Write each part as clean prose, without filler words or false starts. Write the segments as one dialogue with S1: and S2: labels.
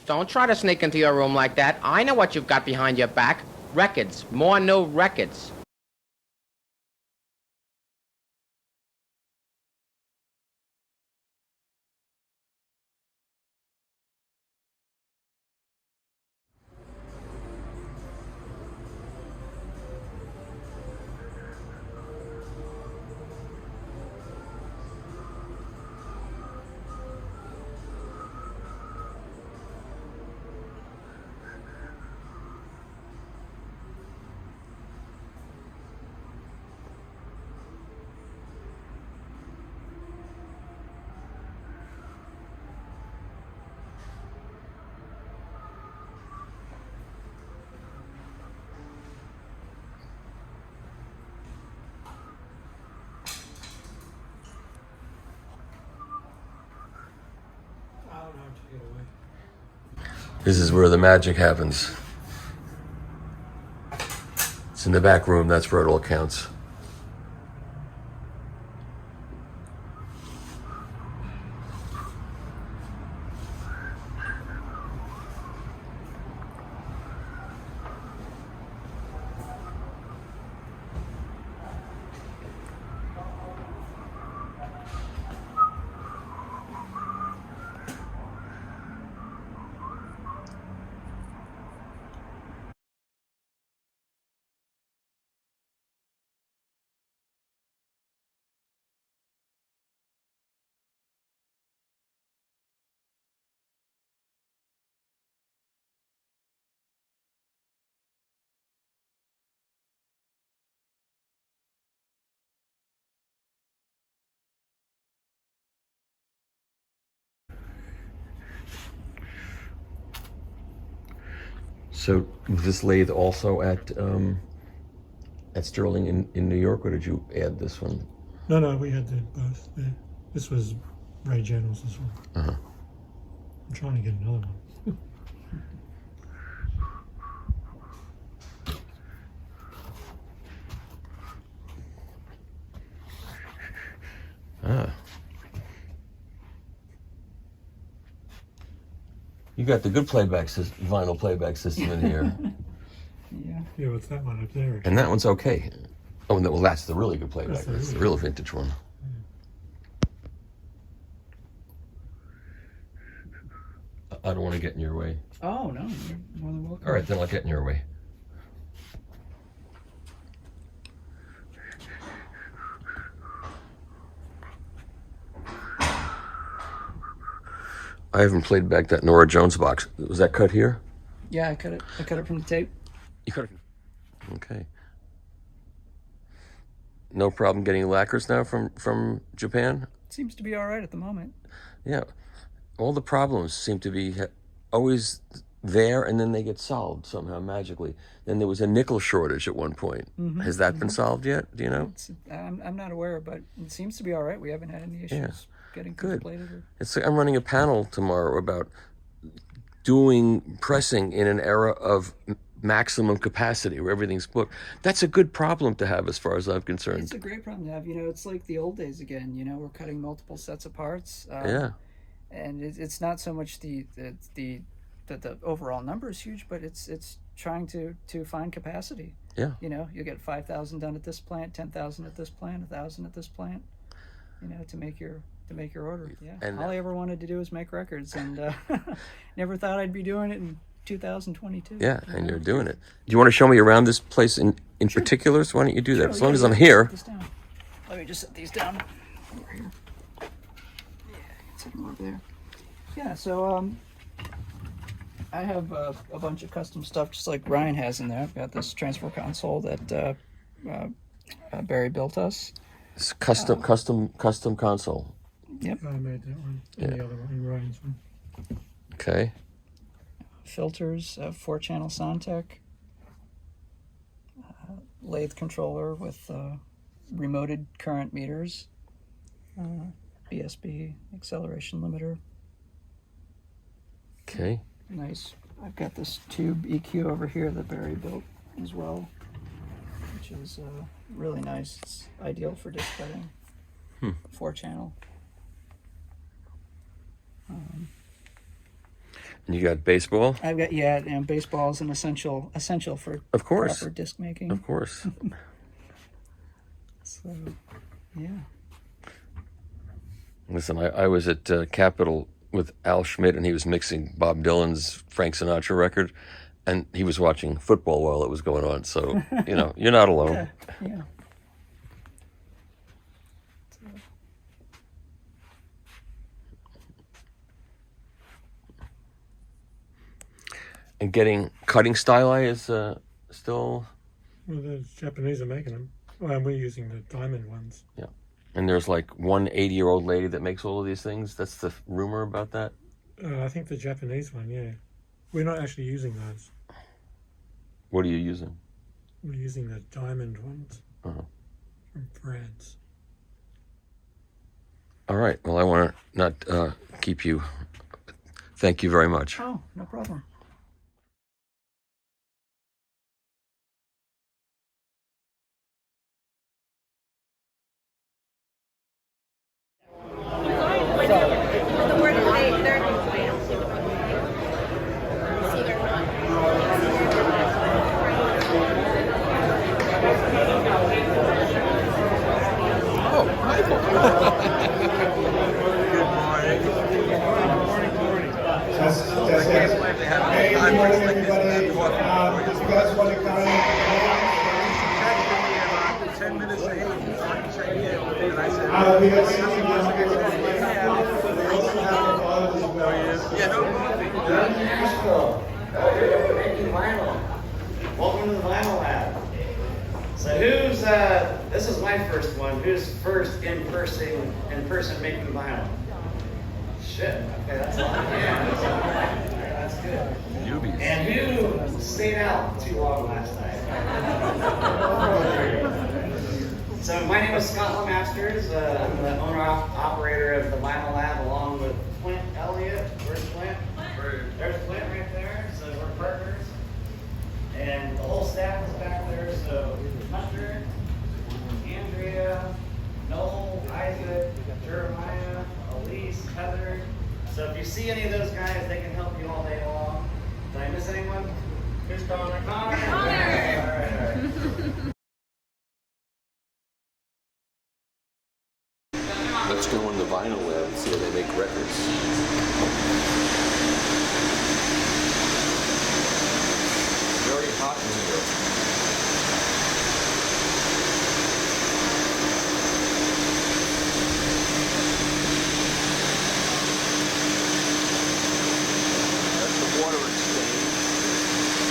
S1: Don't try to sneak into your room like that. I know what you've got behind your back. Records. More new records.
S2: This is where the magic happens. It's in the back room, that's where it all counts. So was this lathe also at Sterling in New York, or did you add this one?
S3: No, we had both. This was Ray General's as well.
S2: Uh-huh.
S3: I'm trying to get another one.
S2: Ah. You got the good vinyl playback system in here.
S3: Yeah, what's that one up there?
S2: And that one's okay. Oh, well, that's the really good playback. That's the real vintage one. I don't want to get in your way.
S4: Oh, no, you're more than welcome.
S2: All right, then I'll get in your way. I haven't played back that Nora Jones box. Was that cut here?
S4: Yeah, I cut it from the tape.
S2: You cut it? Okay. No problem getting lacquers now from Japan?
S4: Seems to be all right at the moment.
S2: Yeah. All the problems seem to be always there, and then they get solved somehow magically. Then there was a nickel shortage at one point.
S4: Mm-hmm.
S2: Has that been solved yet? Do you know?
S4: I'm not aware, but it seems to be all right. We haven't had any issues getting things plated.
S2: I'm running a panel tomorrow about doing pressing in an era of maximum capacity where everything's booked. That's a good problem to have as far as I'm concerned.
S4: It's a great problem to have. It's like the old days again. We're cutting multiple sets of parts. And it's not so much the overall number is huge, but it's trying to find capacity.
S2: Yeah.
S4: You get 5,000 done at this plant, 10,000 at this plant, 1,000 at this plant. To make your order. Yeah. And all I ever wanted to do was make records, and never thought I'd be doing it in 2022.
S2: Yeah, and you're doing it. Do you want to show me around this place in particular? So why don't you do that? As long as I'm here.
S4: Let me just set these down over here. Yeah, set them over there. Yeah, so I have a bunch of custom stuff just like Ryan has in there. I've got this transfer console that Barry built us.
S2: It's custom console.
S4: Yep.
S3: I made that one. And the other one, Ryan's one.
S2: Okay.
S4: Filters, 4-channel Soundtech, lathe controller with remoted current meters, BSB acceleration limiter.
S2: Okay.
S4: Nice. I've got this tube EQ over here that Barry built as well, which is really nice. It's ideal for disc cutting. 4-channel.
S2: You got baseball?
S4: I've got, yeah, and baseball is an essential for
S2: Of course.
S4: proper disc making.
S2: Of course.
S4: So, yeah.
S2: Listen, I was at Capitol with Al Schmidt, and he was mixing Bob Dylan's Frank Sinatra record, and he was watching football while it was going on. So, you're not alone.
S4: Yeah.
S2: And getting cutting styli is still...
S3: Well, the Japanese are making them. Well, we're using the diamond ones.
S2: Yeah. And there's like one 80-year-old lady that makes all of these things. That's the rumor about that.
S3: I think the Japanese one, yeah. We're not actually using those.
S2: What are you using?
S3: We're using the diamond ones
S2: Uh-huh.
S3: from France.
S2: All right. Well, I want to not keep you. Thank you very much.
S4: Oh, no problem.
S5: Hey, good morning, everybody. If you guys want to come in,
S6: 10 minutes to 8.
S5: we have seen
S6: Yeah, no
S7: Nashville. Making vinyl. Welcome to the Vinyl Lab. So who's this is my first one. Who's first in person making vinyl? Shit. Okay, that's a lot of hands. That's good.
S2: Newbies.
S7: And who stayed out too long last night? So my name is Scott Lemasters. I'm the owner-operator of the Vinyl Lab along with Clint Elliott. Where's Clint? There's Clint right there. So we're partners. And the whole staff is back there. So Hunter, Andrea, Noel, Isaac, Jeremiah, Elise, Heather. So if you see any of those guys, they can help you all day long. Did I miss anyone? Who's Connor? Connor! All right.
S2: Let's go in the vinyl lab and see how they make records. Very hot in here. That's the water exchange.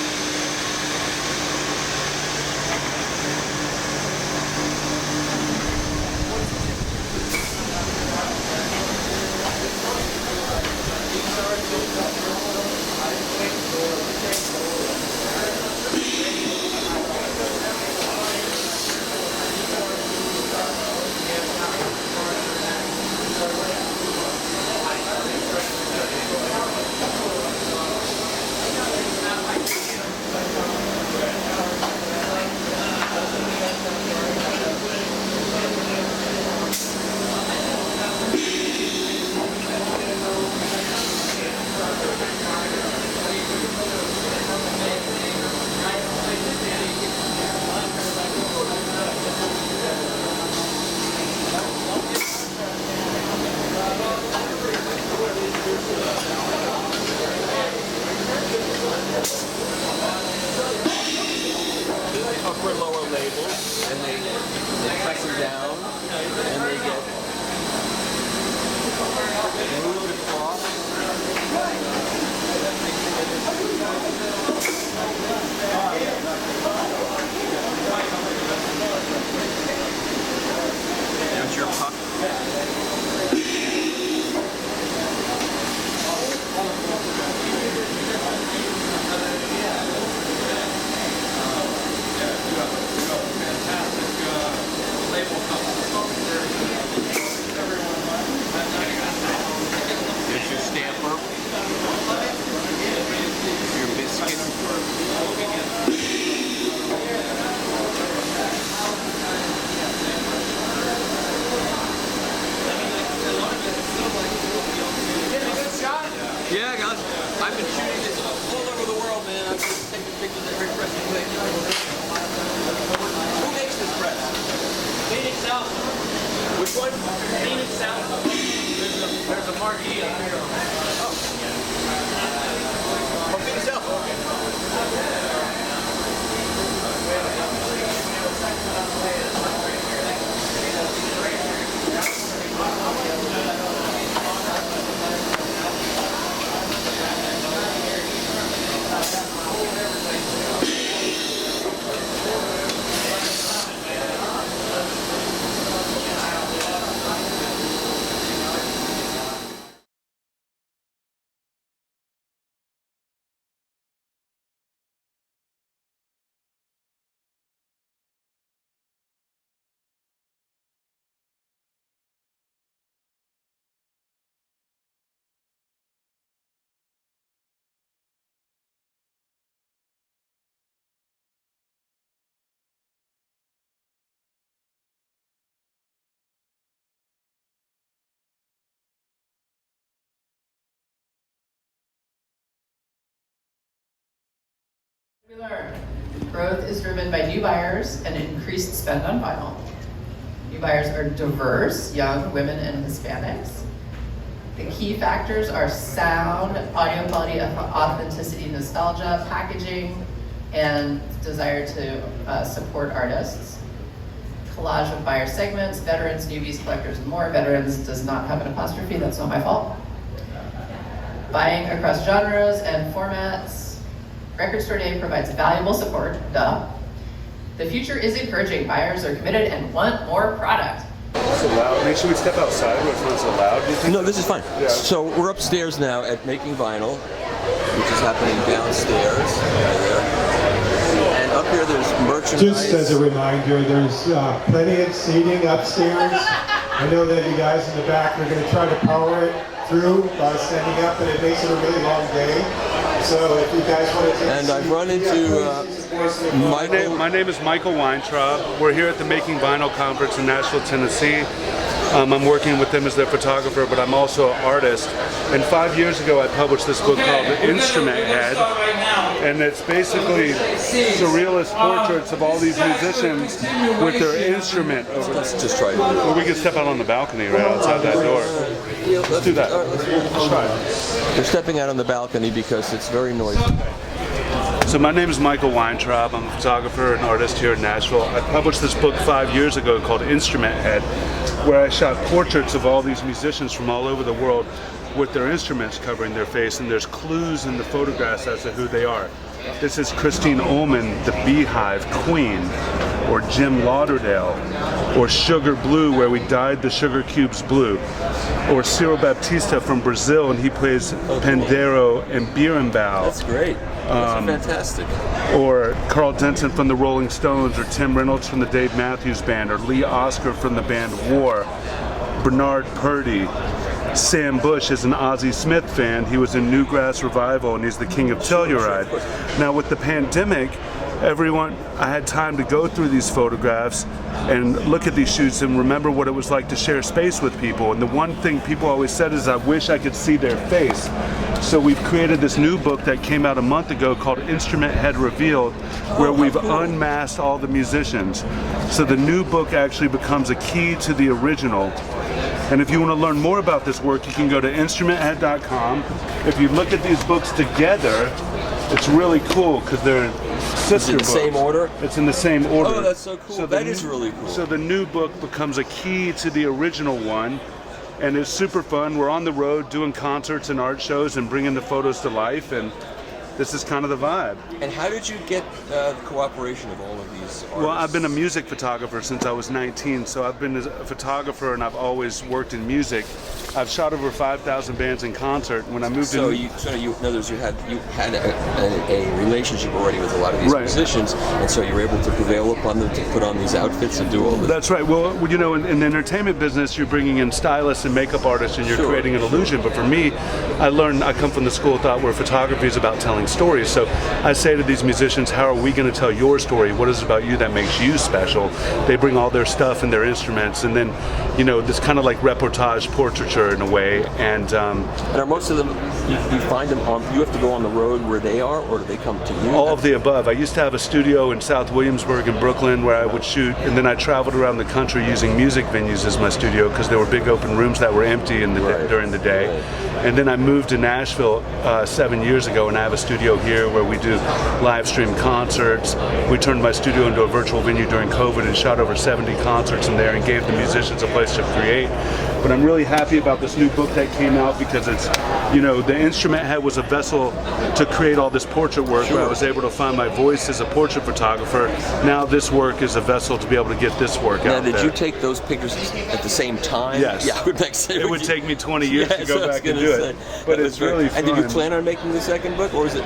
S2: Upper lower labels, and they press them down, and they get moved across. There's your puck. know, man. I'm just taking pictures of every press you make. Who makes this press? Phoenix South. Which one? Phoenix South. There's a marquee up here. Oh. Oh, Phoenix South.
S8: Growth is driven by new buyers and increased spend on vinyl. New buyers are diverse, young, women, and Hispanics. The key factors are sound, audio quality, authenticity, nostalgia, packaging, and desire to support artists. Collage of buyer segments, veterans, newbies, collectors, and more. Veterans does not have an apostrophe, that's not my fault. Buying across genres and formats. Record Store Day provides valuable support, duh. The future is encouraging. Buyers are committed and want more product.
S6: It's so loud. Maybe should we step outside where it's not so loud? Do you think?
S2: No, this is fine.
S6: Yeah.
S2: So we're upstairs now at Making Vinyl, which is happening downstairs. And up here there's merchandise.
S5: Just as a reminder, there's plenty of seating upstairs. I know that you guys in the back are going to try to power it through by standing up, but it makes it a really long day. So if you guys want to take
S2: And I've run into Michael.
S6: My name is Michael Weintraub. We're here at the Making Vinyl Conference in Nashville, Tennessee. I'm working with them as their photographer, but I'm also an artist. And 5 years ago, I published this book called The Instrument Head, and it's basically surrealist portraits of all these musicians with their instrument over there.
S2: Let's just try it.
S6: Or we could step out on the balcony right outside that door. Let's do that. Let's try it.
S2: They're stepping out on the balcony because it's very noisy.
S6: So my name is Michael Weintraub. I'm a photographer and artist here in Nashville. I published this book 5 years ago called Instrument Head, where I shot portraits of all these musicians from all over the world with their instruments covering their face, and there's clues in the photographs as to who they are. This is Christine Ullman, the Beehive Queen, or Jim Lauderdale, or Sugar Blue, where we dyed the sugar cubes blue, or Ciro Baptista from Brazil, and he plays Pandeiro and Berimbau.
S2: That's great. That's fantastic.
S6: Or Carl Denson from the Rolling Stones, or Tim Reynolds from the Dave Matthews Band, or Lee Oscar from the band War, Bernard Purdy. Sam Bush is an Ozzie Smith fan. He was in Newgrass Revival, and he's the king of Telluride. Now with the pandemic, I had time to go through these photographs and look at these shoots and remember what it was like to share space with people. And the one thing people always said is, I wish I could see their face. So we've created this new book that came out a month ago called Instrument Head Revealed, where we've unmasked all the musicians. So the new book actually becomes a key to the original. And if you want to learn more about this work, you can go to instrumenthead.com. If you look at these books together, it's really cool because they're sister books.
S2: Is it the same order?
S6: It's in the same order.
S2: Oh, that's so cool. That is really cool.
S6: So the new book becomes a key to the original one, and it's super fun. We're on the road doing concerts and art shows and bringing the photos to life, and this is kind of the vibe.
S2: And how did you get the cooperation of all of these artists?
S6: Well, I've been a music photographer since I was 19, so I've been a photographer and I've always worked in music. I've shot over 5,000 bands in concert. When I moved
S2: in other words, you had a relationship already with a lot of these musicians, and so you were able to prevail upon them to put on these outfits and do all this.
S6: That's right. Well, you know, in the entertainment business, you're bringing in stylists and makeup artists, and you're creating an illusion. But for me, I come from the school of thought where photography is about telling telling stories. So I say to these musicians, how are we going to tell your story? What is it about you that makes you special? They bring all their stuff and their instruments, and then, you know, this kind of like reportage portraiture in a way. And
S2: are most of them, you find them on, you have to go on the road where they are, or do they come to you?
S6: all of the above. I used to have a studio in South Williamsburg in Brooklyn where I would shoot, and then I traveled around the country using music venues as my studio because there were big open rooms that were empty in the during the day. And then I moved to Nashville 7 years ago, and I have a studio here where we do live stream concerts. We turned my studio into a virtual venue during COVID and shot over 70 concerts in there and gave the musicians a place to create. But I'm really happy about this new book that came out because it's, you know, the instrument head was a vessel to create all this portrait work where I was able to find my voice as a portrait photographer. Now this work is a vessel to be able to get this work out there.
S2: Did you take those pictures at the same time?
S6: Yes.
S2: Yeah,
S6: it would take me 20 years to go back and do it. But it's really fun.
S2: And did you plan on making the second book, or is it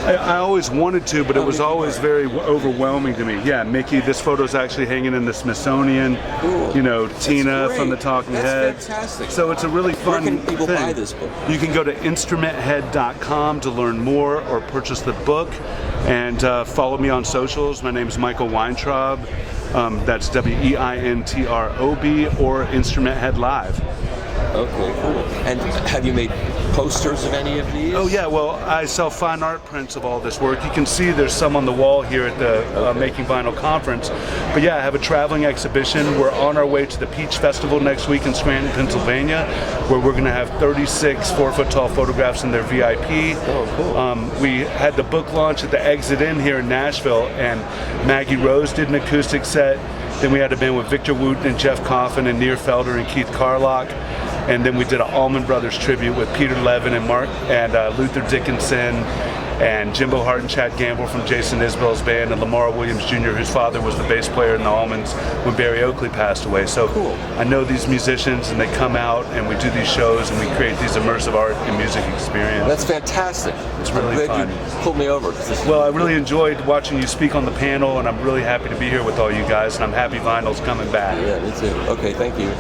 S6: I always wanted to, but it was always very overwhelming to me. Yeah, Mickey, this photo's actually hanging in the Smithsonian.
S2: Cool.
S6: You know, Tina from the Talking Heads.
S2: Fantastic.
S6: So it's a really fun
S2: Where can people
S6: thing.
S2: buy this book?
S6: You can go to instrumenthead.com to learn more or purchase the book, and follow me on socials. My name is Michael Weintraub. That's WEINTROB, or Instrument Head Live.
S2: Okay, cool. And have you made posters of any of these?
S6: Oh yeah, well, I sell fine art prints of all this work. You can see there's some on the wall here at the Making Vinyl conference. But yeah, I have a traveling exhibition. We're on our way to the Peach Festival next week in Scranton, Pennsylvania, where we're going to have 36 4-foot tall photographs in their VIP.
S2: Oh, cool.
S6: We had the book launch at the Exit Inn here in Nashville, and Maggie Rose did an acoustic set. Then we had a band with Victor Wooten and Jeff Coffin and Near Felder and Keith Carlock. And then we did an Allman Brothers tribute with Peter Levin and Luther Dickinson and Jimbo Hart and Chad Gamble from Jason Isbell's band, and Lamar Williams Jr., whose father was the bass player in the Allmans when Barry Oakley passed away. So cool. I know these musicians, and they come out and we do these shows and we create these immersive art and music experiences.
S2: That's fantastic.
S6: It's really fun.
S2: You pulled me over.
S6: Well, I really enjoyed watching you speak on the panel, and I'm really happy to be here with all you guys, and I'm happy vinyl's coming back.
S2: Yeah, me too. Okay, thank you.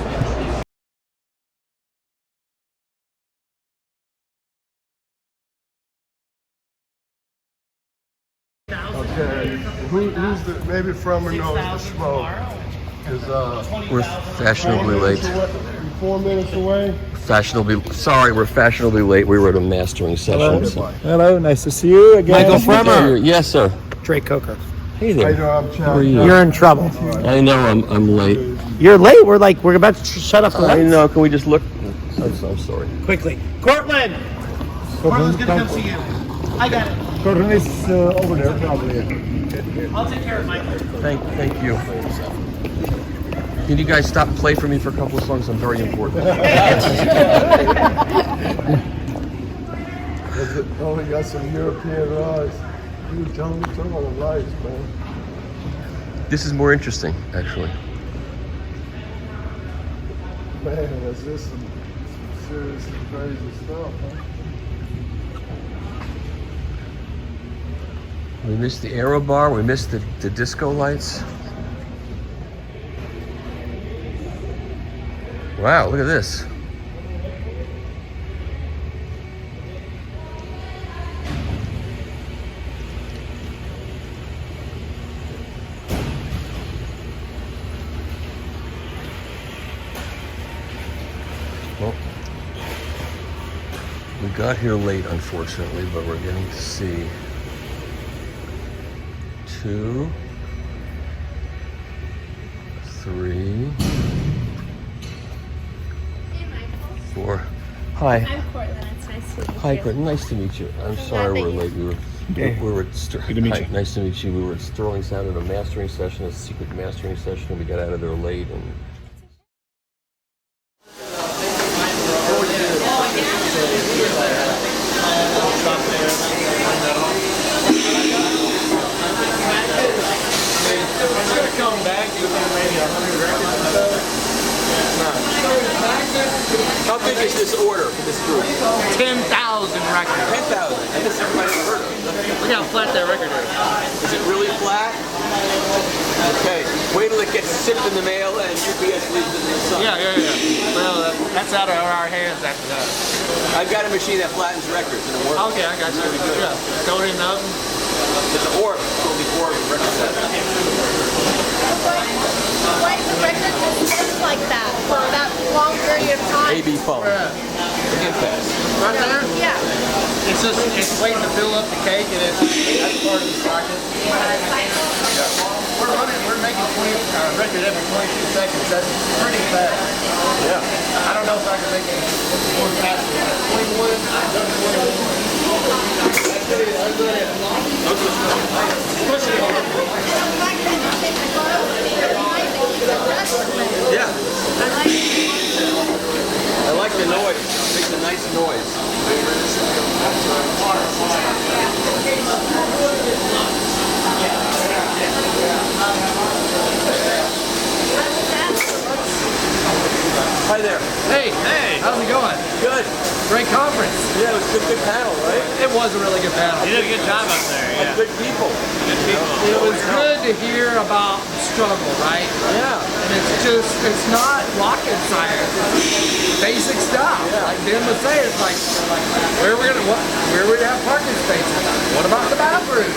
S9: Okay, who's the, maybe from or knows the smoke?
S2: We're fashionably late.
S9: 4 minutes away?
S2: Sorry, we're fashionably late. We were at a mastering session.
S3: Hello, nice to see you again.
S10: Michael Fremmer.
S2: Yes, sir.
S10: Drake Coker.
S2: Hey there.
S9: I'm
S2: How are you?
S10: You're in trouble.
S2: I know I'm late.
S10: You're late. We're about to shut off the
S2: I
S10: lights.
S2: know. Can we just look? I'm sorry.
S10: Quickly. Cortland! Cortland's gonna come see you. I got it.
S3: Cortland is over there, probably.
S10: I'll take care of Mike.
S2: Thank you. Can you guys stop and play for me for a couple of songs? I'm very important.
S9: Oh, we got some European rice. You tell me some of the rice, man.
S2: This is more interesting, actually.
S9: Man, is this some serious and crazy stuff, huh?
S2: We missed the Aero Bar. We missed the disco lights. Wow, look at this. Well, we got here late, unfortunately, but we're getting to see 2, 3, 4. Hi.
S11: I'm Cortland. It's nice to meet you.
S2: Hi, Quentin. Nice to meet you. I'm sorry we're late. We were at
S3: Good to meet you.
S2: Nice to meet you. We were at Sterling Sound at a mastering session, a secret mastering session, and we got out of there late. And how big is this order for this group?
S10: 10,000 records.
S2: 10,000. I guess everybody heard of it.
S10: Look how flat that record is.
S2: Is it really flat? Okay. Wait till it gets shipped in the mail and UPS leaves it in the sun.
S10: Yeah. Well, that's out of our hands after that.
S2: I've got a machine that flattens records and it works.
S10: Okay, I got you. Yeah. Throw it in the oven.
S2: It's an orb. It's only 4 records.
S11: Why is the record just sit like that for that long period of time?
S2: AB phone. Impasse.
S10: Right there?
S11: Yeah.
S10: It's waiting to fill up the cake, and that's part of the socket. We're making 20 record every 22 seconds. That's pretty fast.
S2: Yeah.
S10: I don't know if I can make it more faster. 21. Push it.
S2: Yeah. I like the noise. It makes a nice noise. Hi there.
S10: Hey, how's it going?
S2: Good.
S10: Great conference.
S2: Yeah, it was a good panel, right?
S10: It was a really good panel.
S7: You did a good job up there.
S2: And good people.
S10: It was good to hear about the struggle, right?
S2: Yeah.
S10: And it's not rocket science. It's basic stuff.
S2: Yeah.
S10: Like Ben was saying, it's like where we're gonna have parking spaces. What about the bathroom?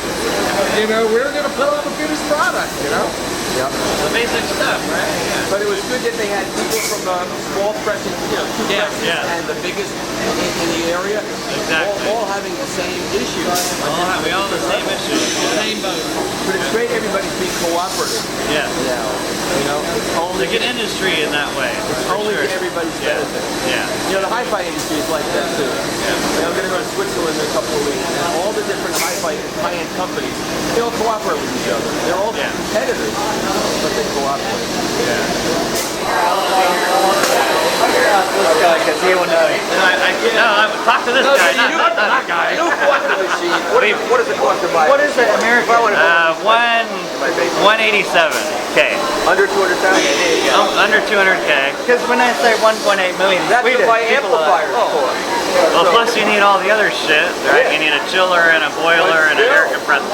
S10: You know, we're gonna put on the finished product. You know.
S2: Yep.
S7: The basic stuff, right? Yeah.
S2: But it was good that they had people from small presses, you know, 2 presses and the biggest in the area, all having the same issues.
S7: We all have the same issues.
S10: Same boat.
S2: But it's great everybody's being cooperative.
S7: Yeah.
S2: You know, it's only
S7: It's a good industry in that way.
S2: It's only to everybody's benefit.
S7: Yeah.
S2: You know, the hi-fi industry is like that too. Yeah. I'm going to go to Switzerland in a couple of weeks, and all the different high-end companies, they all cooperate with each other. They're all competitors, but they cooperate.
S4: This guy, because he will know.
S7: Talk to this guy, not that guy.
S2: You bought the machine. What does it cost to buy?
S4: What is it, American?
S7: 187K.
S2: Under 200,000?
S7: Under 200K.
S4: Because when I say 1.8 million,
S2: That's to buy amplifiers for.
S7: Well, plus you need all the other shit, right? You need a chiller and a boiler and an air compressor.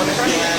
S2: Ceramic.